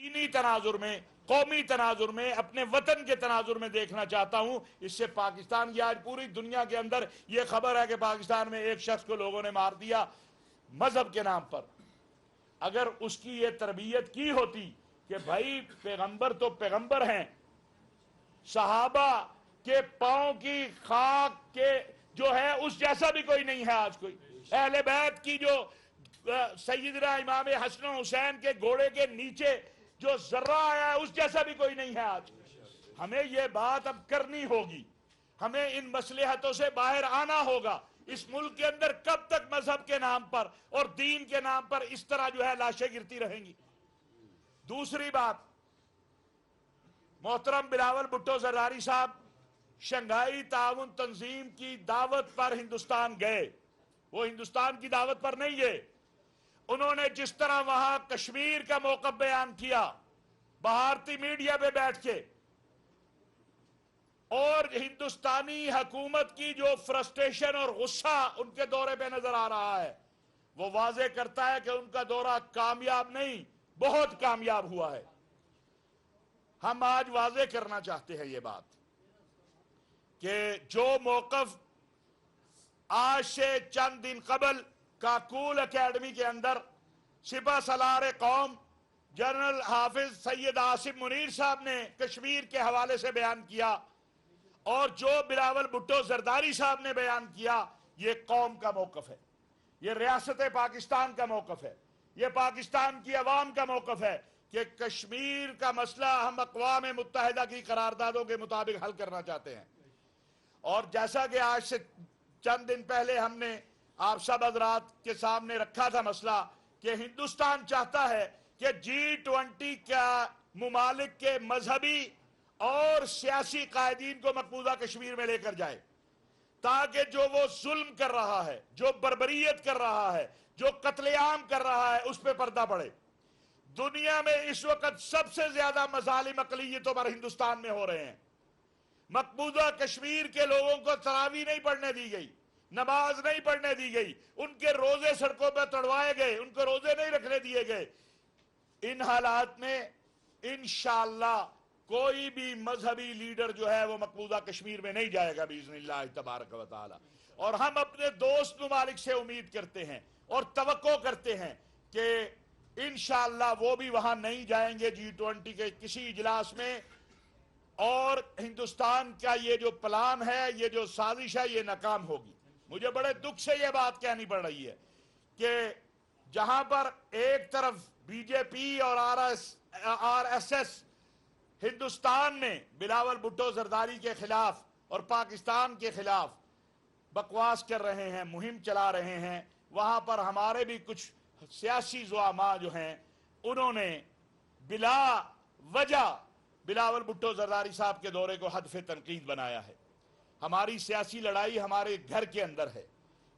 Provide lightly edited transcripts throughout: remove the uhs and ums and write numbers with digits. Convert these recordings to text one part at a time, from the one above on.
دینی تناظر میں، قومی تناظر میں، اپنے وطن کے تناظر میں دیکھنا چاہتا ہوں۔ اس سے پاکستان کی آج پوری دنیا کے اندر یہ خبر ہے کہ پاکستان میں ایک شخص کو لوگوں نے مار دیا مذہب کے نام پر۔ اگر اس کی یہ تربیت کی ہوتی کہ بھائی پیغمبر تو پیغمبر ہیں، صحابہ کے پاؤں کی خاک کے جو ہے اس جیسا بھی کوئی نہیں ہے آج کوئی، اہل بیت کی جو سیدنا امام حسن و حسین کے گھوڑے کے نیچے جو ذرہ آیا ہے اس جیسا بھی کوئی نہیں ہے آج۔ ہمیں یہ بات اب کرنی ہوگی، ہمیں ان مصلحتوں سے باہر آنا ہوگا۔ اس ملک کے اندر کب تک مذہب کے نام پر اور دین کے نام پر اس طرح جو ہے لاشیں گرتی رہیں گی؟ دوسری بات، محترم بلاول بھٹو زرداری صاحب شنگھائی تعاون تنظیم کی دعوت پر ہندوستان گئے، وہ ہندوستان کی دعوت پر نہیں گئے۔ انہوں نے جس طرح وہاں کشمیر کا موقف بیان کیا بھارتی میڈیا پہ بیٹھ کے، اور ہندوستانی حکومت کی جو فرسٹریشن اور غصہ ان کے دورے پہ نظر آ رہا ہے، وہ واضح کرتا ہے کہ ان کا دورہ کامیاب نہیں، بہت کامیاب ہوا ہے۔ ہم آج واضح کرنا چاہتے ہیں یہ بات کہ جو موقف آج سے چند دن قبل کاکول اکیڈمی کے اندر سپہ سالار قوم جنرل حافظ سید عاصم منیر صاحب نے کشمیر کے حوالے سے بیان کیا، اور جو بلاول بھٹو زرداری صاحب نے بیان کیا، یہ قوم کا موقف ہے، یہ ریاست پاکستان کا موقف ہے، یہ پاکستان کی عوام کا موقف ہے کہ کشمیر کا مسئلہ ہم اقوام متحدہ کی قراردادوں کے مطابق حل کرنا چاہتے ہیں۔ اور جیسا کہ آج سے چند دن پہلے ہم نے آپ سب حضرات کے سامنے رکھا تھا مسئلہ کہ ہندوستان چاہتا ہے کہ G20 کا ممالک کے مذہبی اور سیاسی قائدین کو مقبوضہ کشمیر میں لے کر جائے، تاکہ جو وہ ظلم کر رہا ہے، جو بربریت کر رہا ہے، جو قتل عام کر رہا ہے، اس پہ پردہ پڑے۔ دنیا میں اس وقت سب سے زیادہ مظالم اقلیتوں پر ہندوستان میں ہو رہے ہیں۔ مقبوضہ کشمیر کے لوگوں کو تراویح نہیں پڑھنے دی گئی، نماز نہیں پڑھنے دی گئی، ان کے روزے سڑکوں پہ توڑوائے گئے، ان کو روزے نہیں رکھنے دیے گئے۔ ان حالات میں انشاءاللہ کوئی بھی مذہبی لیڈر جو ہے وہ مقبوضہ کشمیر میں نہیں جائے گا باذن اللہ تبارک و تعالی۔ اور ہم اپنے دوست ممالک سے امید کرتے ہیں اور توقع کرتے ہیں کہ انشاءاللہ وہ بھی وہاں نہیں جائیں گے G20 کے کسی اجلاس میں، اور ہندوستان کا یہ جو پلان ہے، یہ جو سازش ہے، یہ ناکام ہوگی۔ مجھے بڑے دکھ سے یہ بات کہنی پڑ رہی ہے کہ جہاں پر ایک طرف بی جے پی اور آر ایس ایس ہندوستان میں بلاول بھٹو زرداری کے خلاف اور پاکستان کے خلاف بکواس کر رہے ہیں، مہم چلا رہے ہیں، وہاں پر ہمارے بھی کچھ سیاسی زعماء جو ہیں انہوں نے بلا وجہ بلاول بھٹو زرداری صاحب کے دورے کو ہدف تنقید بنایا ہے۔ ہماری سیاسی لڑائی ہمارے گھر کے اندر ہے،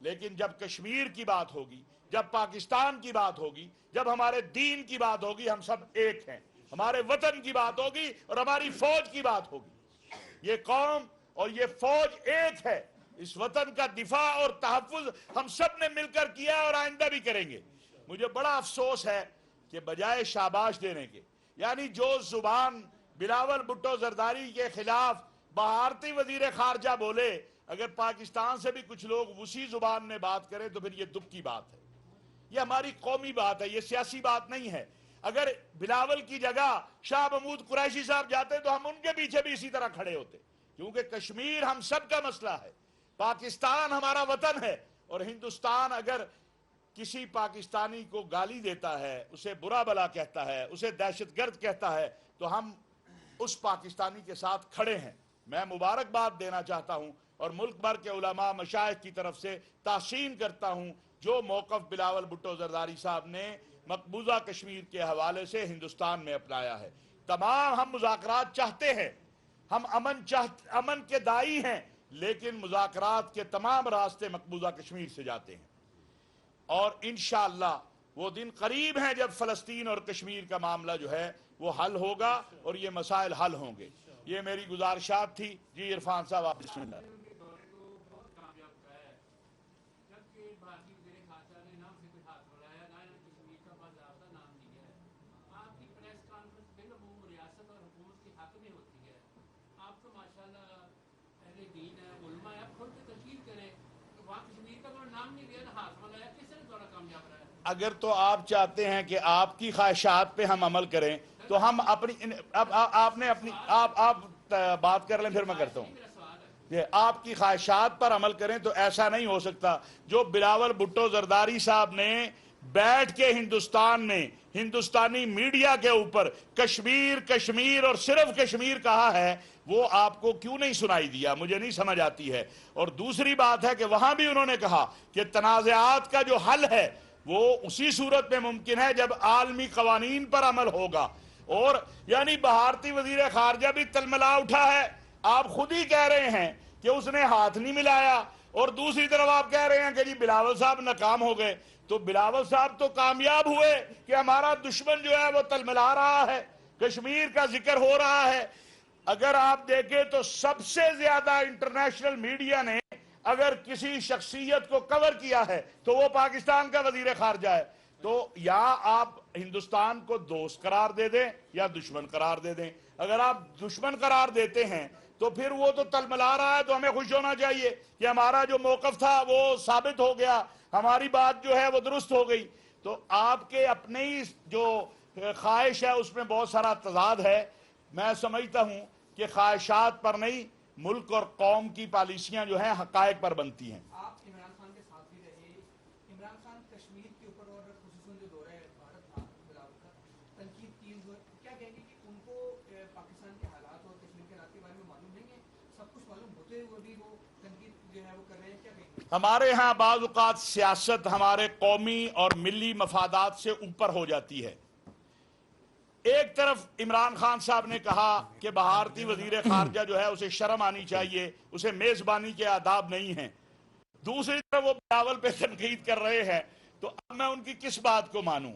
لیکن جب کشمیر کی بات ہوگی، جب پاکستان کی بات ہوگی، جب ہمارے دین کی بات ہوگی، ہم سب ایک ہیں۔ ہمارے وطن کی بات ہوگی اور ہماری فوج کی بات ہوگی۔ یہ قوم اور یہ فوج ایک ہے۔ اس وطن کا دفاع اور تحفظ ہم سب نے مل کر کیا اور آئندہ بھی کریں گے۔ مجھے بڑا افسوس ہے کہ بجائے شاباش دینے کے، یعنی جو زبان بلاول بھٹو زرداری کے خلاف بھارتی وزیر خارجہ بولے، اگر پاکستان سے بھی کچھ لوگ اسی زبان میں بات کریں تو پھر یہ دکھ کی بات ہے۔ یہ ہماری قومی بات ہے، یہ سیاسی بات نہیں ہے۔ اگر بلاول کی جگہ شاہ محمود قریشی صاحب جاتے تو ہم ان کے پیچھے بھی اسی طرح کھڑے ہوتے، کیونکہ کشمیر ہم سب کا مسئلہ ہے، پاکستان ہمارا وطن ہے، اور ہندوستان اگر کسی پاکستانی کو گالی دیتا ہے، اسے برا بلا کہتا ہے، اسے دہشت گرد کہتا ہے، تو ہم اس پاکستانی کے ساتھ کھڑے ہیں۔ میں مبارکباد دینا چاہتا ہوں اور ملک بھر کے علماء مشائخ کی طرف سے تحسین کرتا ہوں جو موقف بلاول بھٹو زرداری صاحب نے مقبوضہ کشمیر کے حوالے سے ہندوستان میں اپنایا ہے۔ تمام ہم مذاکرات چاہتے ہیں، ہم امن کے دائی ہیں، لیکن مذاکرات کے تمام راستے مقبوضہ کشمیر سے جاتے ہیں، اور انشاءاللہ وہ دن قریب ہیں جب فلسطین اور کشمیر کا معاملہ جو ہے وہ حل ہوگا اور یہ مسائل حل ہوں گے۔ یہ میری گزارشات تھی۔ جی عرفان صاحب آپ بسم اللہ۔ نہیں ہوتی ہے. آپ تو ماشاءاللہ اہل دین ہے, علماء ہے, آپ کھل کے تنقید کریں. وہاں کشمیر کا تو نام نہیں لیا نا, ہاتھ میں لایا, کس طرح دورہ کامیاب رہا ہے؟ اگر تو آپ چاہتے ہیں کہ آپ کی خواہشات پہ ہم عمل کریں تو ہم اپنی آپ نے اپنی آپ بات کر لیں, پھر میں کرتا ہوں. آپ کی خواہشات پر عمل کریں تو ایسا نہیں ہو سکتا. جو بلاول بھٹو زرداری صاحب نے بیٹھ کے ہندوستان میں ہندوستانی میڈیا کے اوپر کشمیر کشمیر اور صرف کشمیر کہا ہے, وہ آپ کو کیوں نہیں سنائی دیا؟ مجھے نہیں سمجھ آتی ہے. اور دوسری بات ہے کہ وہاں بھی انہوں نے کہا کہ تنازعات کا جو حل ہے وہ اسی صورت میں ممکن ہے جب عالمی قوانین پر عمل ہوگا. اور یعنی بھارتی وزیر خارجہ بھی تلملا اٹھا ہے. آپ خود ہی کہہ رہے ہیں کہ اس نے ہاتھ نہیں ملایا, اور دوسری طرف آپ کہہ رہے ہیں کہ جی بلاول صاحب ناکام ہو گئے. تو بلاول صاحب تو کامیاب ہوئے کہ ہمارا دشمن جو ہے وہ تلملا رہا ہے, کشمیر کا ذکر ہو رہا ہے. اگر آپ دیکھیں تو سب سے زیادہ انٹرنیشنل میڈیا نے اگر کسی شخصیت کو کور کیا ہے تو وہ پاکستان کا وزیر خارجہ ہے. تو یا آپ ہندوستان کو دوست قرار دے دیں یا دشمن قرار دے دیں. اگر آپ دشمن قرار دیتے ہیں تو پھر وہ تو تلملا رہا ہے, تو ہمیں خوش ہونا چاہیے کہ ہمارا جو موقف تھا وہ ثابت ہو گیا, ہماری بات جو ہے وہ درست ہو گئی. تو آپ کے اپنے ہی جو خواہش ہے اس میں بہت سارا تضاد ہے. میں سمجھتا ہوں کہ خواہشات پر نہیں, ملک اور قوم کی پالیسیاں جو ہیں حقائق پر بنتی ہیں. آپ عمران خان کے ساتھ بھی رہے. عمران خان کشمیر کے اوپر اور خصوصاً جو دورہ بھارت تھا بلاول کا, تنقید کی ہوئی, کیا کہیں گے کہ ان کو پاکستان کے حالات اور کشمیر کے حالات کے بارے میں معلوم نہیں ہے؟ سب کچھ معلوم ہوتے ہوئے بھی وہ تنقید جو ہے وہ کر رہے ہیں, کیا کہیں گے؟ ہمارے ہاں بعض اوقات سیاست ہمارے قومی اور ملی مفادات سے اوپر ہو جاتی ہے. ایک طرف عمران خان صاحب نے کہا کہ بھارتی وزیر خارجہ جو ہے اسے شرم آنی چاہیے, اسے میزبانی کے آداب نہیں ہیں. دوسری طرف وہ بلاول پہ تنقید کر رہے ہیں. تو اب میں ان کی کس بات کو مانوں؟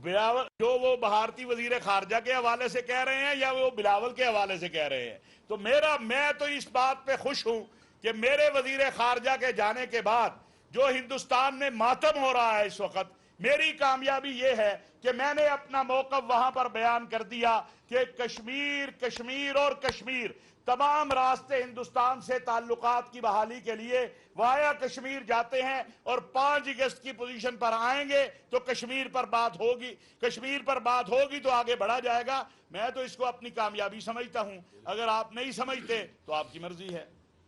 بلاول جو وہ بھارتی وزیر خارجہ کے حوالے سے کہہ رہے ہیں یا وہ بلاول کے حوالے سے کہہ رہے ہیں؟ تو میں تو اس بات پہ خوش ہوں کہ میرے وزیر خارجہ کے جانے کے بعد جو ہندوستان میں ماتم ہو رہا ہے اس وقت, میری کامیابی یہ ہے کہ میں نے اپنا موقف وہاں پر بیان کر دیا کہ کشمیر کشمیر اور کشمیر, تمام راستے ہندوستان سے تعلقات کی بحالی کے لیے وایا کشمیر جاتے ہیں, اور 5 اگست کی پوزیشن پر آئیں گے تو کشمیر پر بات ہوگی, کشمیر پر بات ہوگی تو آگے بڑھا جائے گا. میں تو اس کو اپنی کامیابی سمجھتا ہوں. اگر آپ نہیں سمجھتے تو آپ کی مرضی ہے.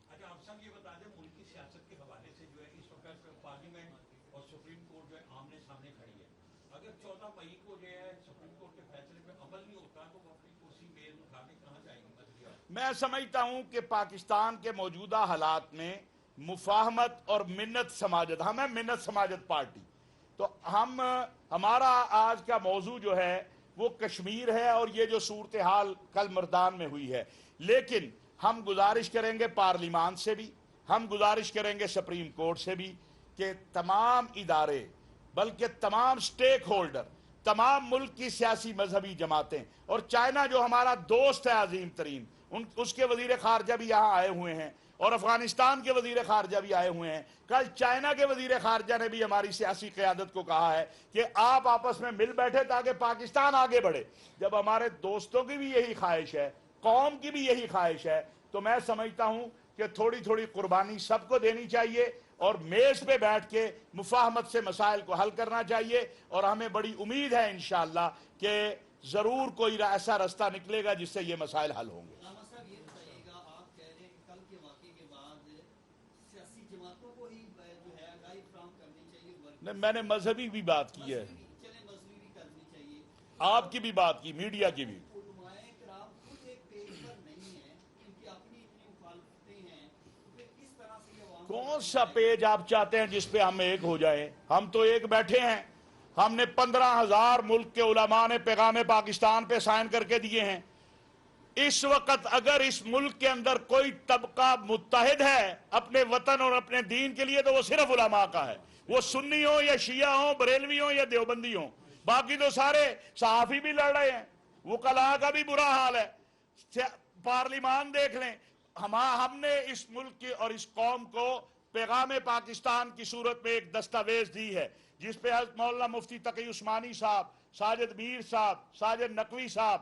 اچھا آپ سب یہ بتا دیں, ملک کی سیاست کے حوالے سے جو ہے اس وقت پارلیمنٹ اور سپریم کورٹ جو ہے آمنے سامنے کھڑی ہے. اگر 14 مئی کو جو ہے سپریم کورٹ کے فیصلے پہ عمل نہیں ہوتا تو وہ اپنی کرسی میز اٹھا کے کہاں جائیں گے؟ میں سمجھتا ہوں کہ پاکستان کے موجودہ حالات میں مفاہمت اور منت سماجت, ہم ہیں منت سماجت پارٹی, تو ہمارا آج کا موضوع جو ہے وہ کشمیر ہے اور یہ جو صورتحال کل مردان میں ہوئی ہے. لیکن ہم گزارش کریں گے پارلیمان سے بھی, ہم گزارش کریں گے سپریم کورٹ سے بھی کہ تمام ادارے بلکہ تمام سٹیک ہولڈر, تمام ملک کی سیاسی مذہبی جماعتیں, اور چائنا جو ہمارا دوست ہے عظیم ترین, اس کے وزیر خارجہ بھی یہاں آئے ہوئے ہیں, اور افغانستان کے وزیر خارجہ بھی آئے ہوئے ہیں. کل چائنا کے وزیر خارجہ نے بھی ہماری سیاسی قیادت کو کہا ہے کہ آپ آپس میں مل بیٹھے تاکہ پاکستان آگے بڑھے. جب ہمارے دوستوں کی بھی یہی خواہش ہے, قوم کی بھی یہی خواہش ہے, تو میں سمجھتا ہوں کہ تھوڑی تھوڑی قربانی سب کو دینی چاہیے اور میز پہ بیٹھ کے مفاہمت سے مسائل کو حل کرنا چاہیے. اور ہمیں بڑی امید ہے انشاءاللہ کہ ضرور کوئی ایسا رستہ نکلے گا جس سے یہ مسائل حل ہوں گے. میں نے مذہبی بھی بات کی ہے, آپ کی بھی بات کی, میڈیا کی بھی. کون سا پیج آپ چاہتے ہیں جس پہ ہم ایک ہو جائیں؟ ہم تو ایک بیٹھے ہیں. ہم نے 15,000 ملک کے علماء نے پیغام پاکستان پہ سائن کر کے دیے ہیں. اس وقت اگر اس ملک کے اندر کوئی طبقہ متحد ہے اپنے وطن اور اپنے دین کے لیے تو وہ صرف علماء کا ہے, وہ سنی ہوں یا شیعہ ہوں, بریلوی ہوں یا دیوبندی ہوں. باقی تو سارے صحافی بھی لڑ رہے ہیں, وکلاء کا بھی برا حال ہے. پارلیمان دیکھ لیں, ہم نے اس ملک کی اور اس قوم کو پیغام پاکستان کی صورت میں ایک دستاویز دی ہے جس پہ حضرت مولانا مفتی تقی عثمانی صاحب, ساجد میر صاحب, ساجد نقوی صاحب,